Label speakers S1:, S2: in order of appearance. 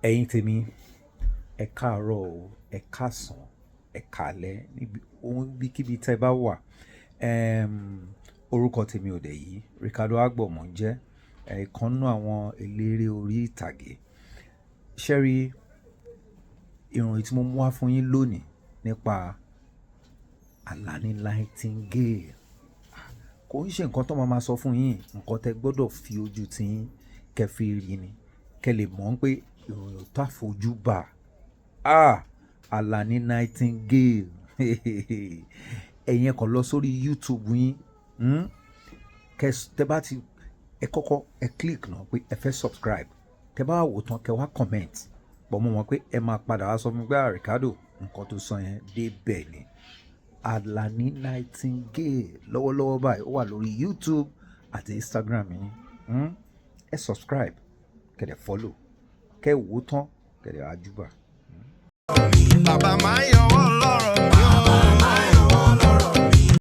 S1: ẹ̀yin tèmi ẹ káàárọ̀ o, ẹ káàsán, ẹ káalẹ́ níbi ohun bíkíbi tẹ́ bá wà. Orúkọ tèmi ò dẹ̀ yìí Ricardo Agbor mò ń jẹ́ ìkan nínú àwọn eléré orí ìtàgé. Ṣẹ́rí ìròyìn tí mo mú wá fún yín lónìí nípa ALANI Nightingale kò ń ṣe nǹkan tó máa sọ fún yín, nǹkan tẹ́ gbọ́dọ̀ fi ojú tí yín kẹ́ fi rí ni kẹ́ lè mọ̀ pé ìròyìn tó àfojú bà ALANI Nightingale ẹ̀yin kàn lọ sórí YouTube yín tẹ́ bá ti ẹ kọ́kọ́ ẹ click náà pé ẹ fẹ́ subscribe, tẹ́ bá wò tán kẹ́ wá comment bọ̀ mo mọ̀ pé ẹ máa padà wá sọ fún mi pé Ricardo nǹkan tó sọ yẹn débẹ̀ ni. ALANI Nightingale lọ́wọ́lọ́wọ́ báyìí ó wà lórí YouTube àti Instagram yín. Ẹ subscribe kẹ́ dẹ̀ follow kẹ́ wò tán kẹ́ dẹ̀ wá júbà.
S2: Bàbá máa